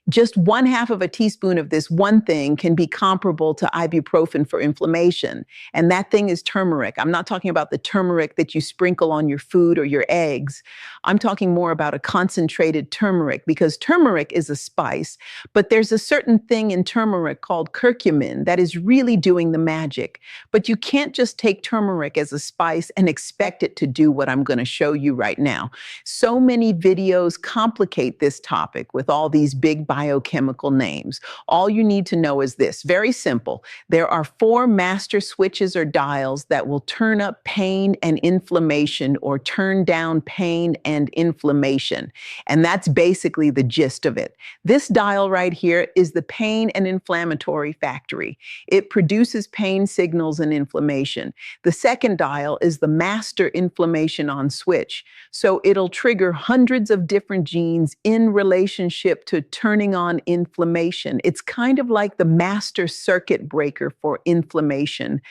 Just 1/2 of a teaspoon of this one thing can be comparable to ibuprofen for inflammation. And that thing is turmeric. I'm not talking about the turmeric that you sprinkle on your food or your eggs. I'm talking more about a concentrated turmeric, because turmeric is a spice, but there's a certain thing in turmeric called curcumin that is really doing the magic. But you can't just take turmeric as a spice and expect it to do what I'm going to show you right now. So many videos complicate this topic with all these big biochemical names. All you need to know is this, very simple. There are 4 master switches or dials that will turn up pain and inflammation, or turn down pain and inflammation. And that's basically the gist of it. This dial right here is the pain and inflammatory factory. It produces pain signals and inflammation. The second dial is the master inflammation on switch. So it'll trigger hundreds of different genes in relationship to turning on inflammation. It's kind of like the master circuit breaker for inflammation.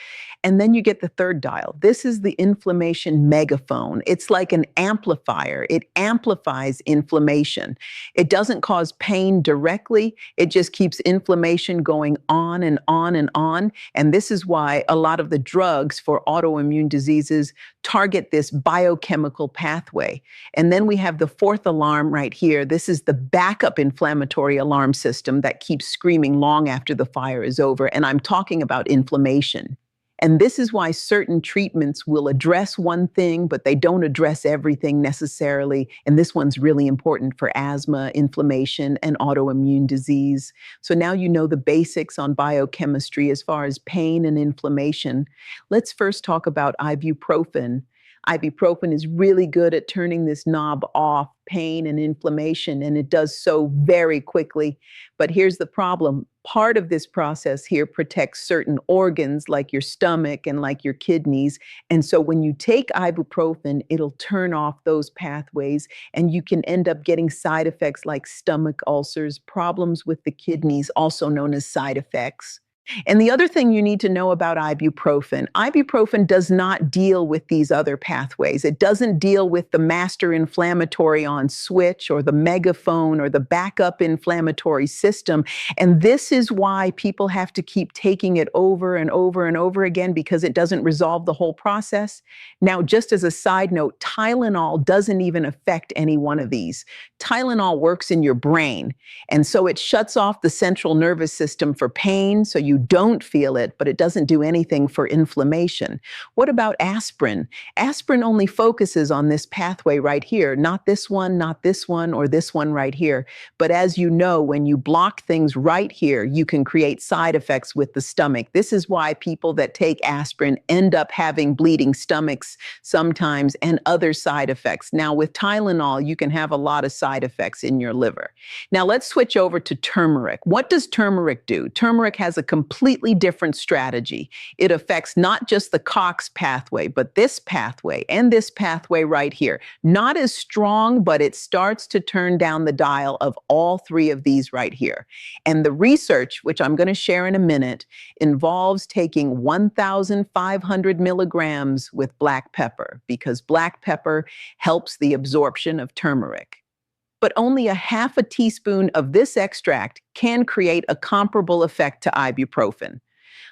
And then you get the third dial. This is the inflammation megaphone. It's like an amplifier. It amplifies inflammation. It doesn't cause pain directly. It just keeps inflammation going on and on and on. And this is why a lot of the drugs for autoimmune diseases target this biochemical pathway. And then we have the fourth alarm right here. This is the backup inflammatory alarm system that keeps screaming long after the fire is over. And I'm talking about inflammation. And this is why certain treatments will address one thing, but they don't address everything necessarily. And this one's really important for asthma, inflammation, and autoimmune disease. So now you know the basics on biochemistry as far as pain and inflammation. Let's first talk about ibuprofen. Ibuprofen is really good at turning this knob off, pain and inflammation, and it does so very quickly. But here's the problem. Part of this process here protects certain organs like your stomach and like your kidneys. And so when you take ibuprofen, it'll turn off those pathways, and you can end up getting side effects like stomach ulcers, problems with the kidneys, also known as side effects. And the other thing you need to know about ibuprofen does not deal with these other pathways. It doesn't deal with the master inflammatory on switch or the megaphone or the backup inflammatory system. And this is why people have to keep taking it over and over and over again, because it doesn't resolve the whole process. Now, just as a side note, Tylenol doesn't even affect any one of these. Tylenol works in your brain. And so it shuts off the central nervous system for pain, so you don't feel it, but it doesn't do anything for inflammation. What about aspirin? Aspirin only focuses on this pathway right here, not this one, or this one right here. But as you know, when you block things right here, you can create side effects with the stomach. This is why people that take aspirin end up having bleeding stomachs sometimes and other side effects. Now, with Tylenol, you can have a lot of side effects in your liver. Now, let's switch over to turmeric. What does turmeric do? Turmeric has a completely different strategy. It affects not just the COX pathway, but this pathway and this pathway right here. Not as strong, but it starts to turn down the dial of all 3 of these right here. And the research, which I'm going to share in a minute, involves taking 1,500 milligrams with black pepper, because black pepper helps the absorption of turmeric. But only a 1/2 teaspoon of this extract can create a comparable effect to ibuprofen.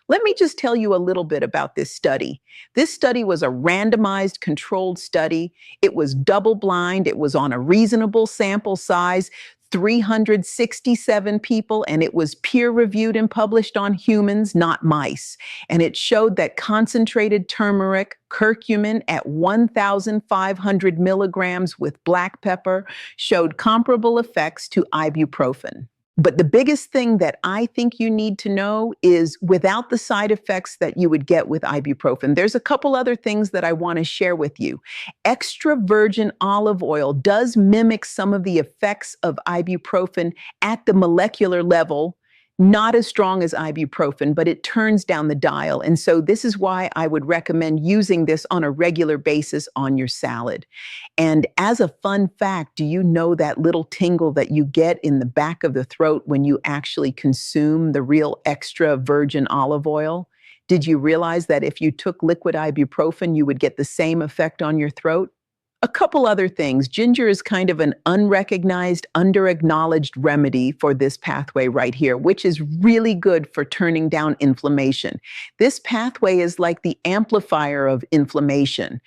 Let me just tell you a little bit about this study. This study was a randomized controlled study. It was double-blind. It was on a reasonable sample size, 367 people, and it was peer-reviewed and published on humans, not mice. And it showed that concentrated turmeric, curcumin at 1,500 milligrams with black pepper showed comparable effects to ibuprofen. But the biggest thing that I think you need to know is, without the side effects that you would get with ibuprofen, there's a couple other things that I want to share with you. Extra virgin olive oil does mimic some of the effects of ibuprofen at the molecular level. Not as strong as ibuprofen, but it turns down the dial. And so this is why I would recommend using this on a regular basis on your salad. And as a fun fact, do you know that little tingle that you get in the back of the throat when you actually consume the real extra virgin olive oil? Did you realize that if you took liquid ibuprofen, you would get the same effect on your throat? A couple other things. Ginger is kind of an unrecognized, under-acknowledged remedy for this pathway right here, which is really good for turning down inflammation. This pathway is like the amplifier of inflammation.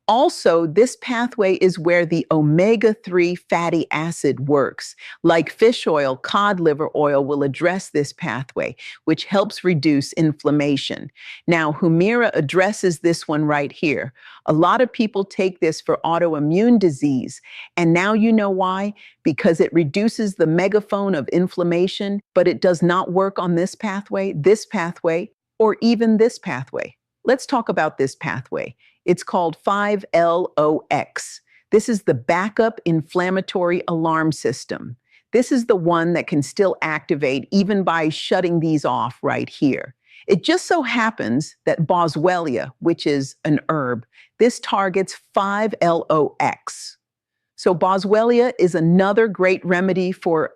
Also, this pathway is where the omega-3 fatty acid works. Like fish oil, cod liver oil will address this pathway, which helps reduce inflammation. Now, Humira addresses this one right here. A lot of people take this for autoimmune disease, and now you know why? Because it reduces the megaphone of inflammation, but it does not work on this pathway, or even this pathway. Let's talk about this pathway. It's called 5-LOX. This is the backup inflammatory alarm system. This is the one that can still activate even by shutting these off right here. It just so happens that boswellia, which is an herb, this targets 5-LOX. So boswellia is another great remedy for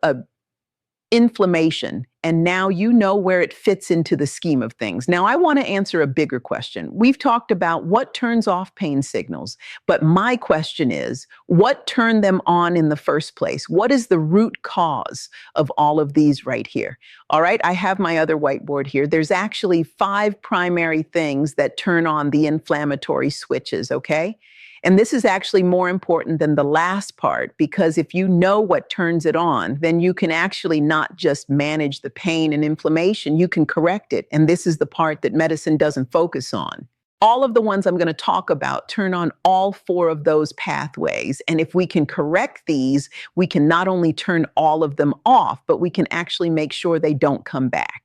inflammation, and now you know where it fits into the scheme of things. Now, I want to answer a bigger question. We've talked about what turns off pain signals, but my question is, what turned them on in the first place? What is the root cause of all of these right here? All right, I have my other whiteboard here. There's actually 5 primary things that turn on the inflammatory switches, okay? And this is actually more important than the last part, because if you know what turns it on, then you can actually not just manage the pain and inflammation, you can correct it. And this is the part that medicine doesn't focus on. All of the ones I'm going to talk about turn on all 4 of those pathways. And if we can correct these, we can not only turn all of them off, but we can actually make sure they don't come back.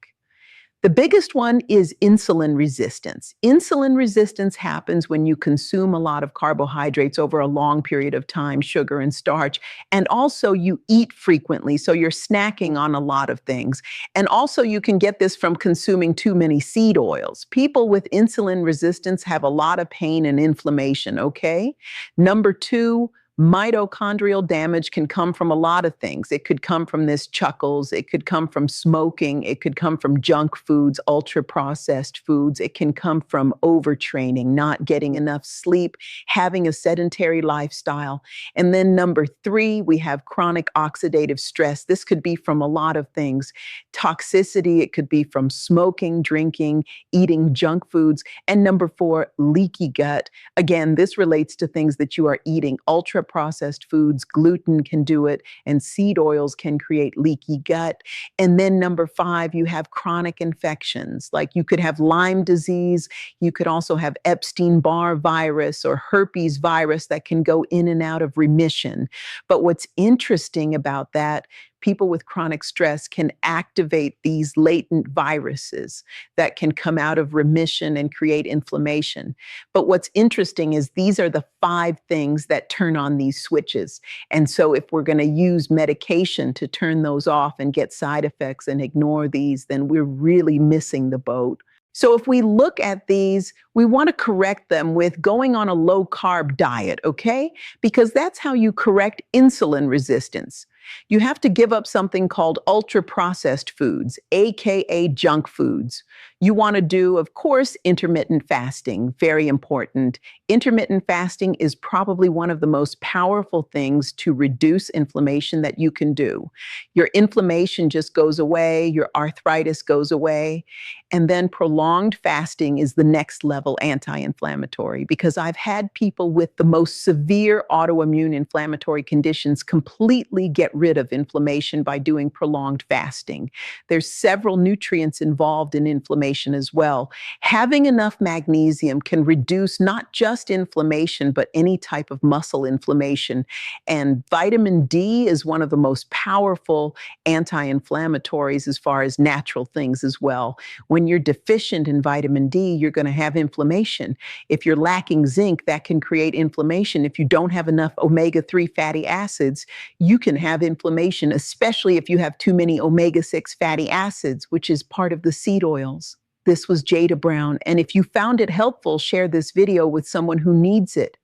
The biggest one is insulin resistance. Insulin resistance happens when you consume a lot of carbohydrates over a long period of time, sugar and starch, and also you eat frequently, so you're snacking on a lot of things. And also you can get this from consuming too many seed oils. People with insulin resistance have a lot of pain and inflammation, okay? Number 2, mitochondrial damage can come from a lot of things. It could come from this chuckles, it could come from smoking, it could come from junk foods, ultra-processed foods, it can come from overtraining, not getting enough sleep, having a sedentary lifestyle. And then number 3, we have chronic oxidative stress. This could be from a lot of things. Toxicity, it could be from smoking, drinking, eating junk foods. And number 4, leaky gut. Again, this relates to things that you are eating. Ultra-processed foods, gluten can do it, and seed oils can create leaky gut. And then number 5, you have chronic infections. Like you could have Lyme disease, you could also have Epstein-Barr virus or herpes virus that can go in and out of remission. But what's interesting about that, people with chronic stress can activate these latent viruses that can come out of remission and create inflammation. But what's interesting is these are the 5 things that turn on these switches. And so if we're going to use medication to turn those off and get side effects and ignore these, then we're really missing the boat. So if we look at these, we want to correct them with going on a low-carb diet, okay? Because that's how you correct insulin resistance. You have to give up something called ultra-processed foods, aka junk foods. You want to do, of course, intermittent fasting, very important. Intermittent fasting is probably one of the most powerful things to reduce inflammation that you can do. Your inflammation just goes away, your arthritis goes away, and then prolonged fasting is the next level anti-inflammatory, because I've had people with the most severe autoimmune inflammatory conditions completely get rid of inflammation by doing prolonged fasting. There's several nutrients involved in inflammation as well. Having enough magnesium can reduce not just inflammation, but any type of muscle inflammation. And vitamin D is one of the most powerful anti-inflammatories as far as natural things as well. When you're deficient in vitamin D, you're going to have inflammation. If you're lacking zinc, that can create inflammation. If you don't have enough omega-3 fatty acids, you can have inflammation, especially if you have too many omega-6 fatty acids, which is part of the seed oils. This was Jada Brown, and if you found it helpful, share this video with someone who needs it.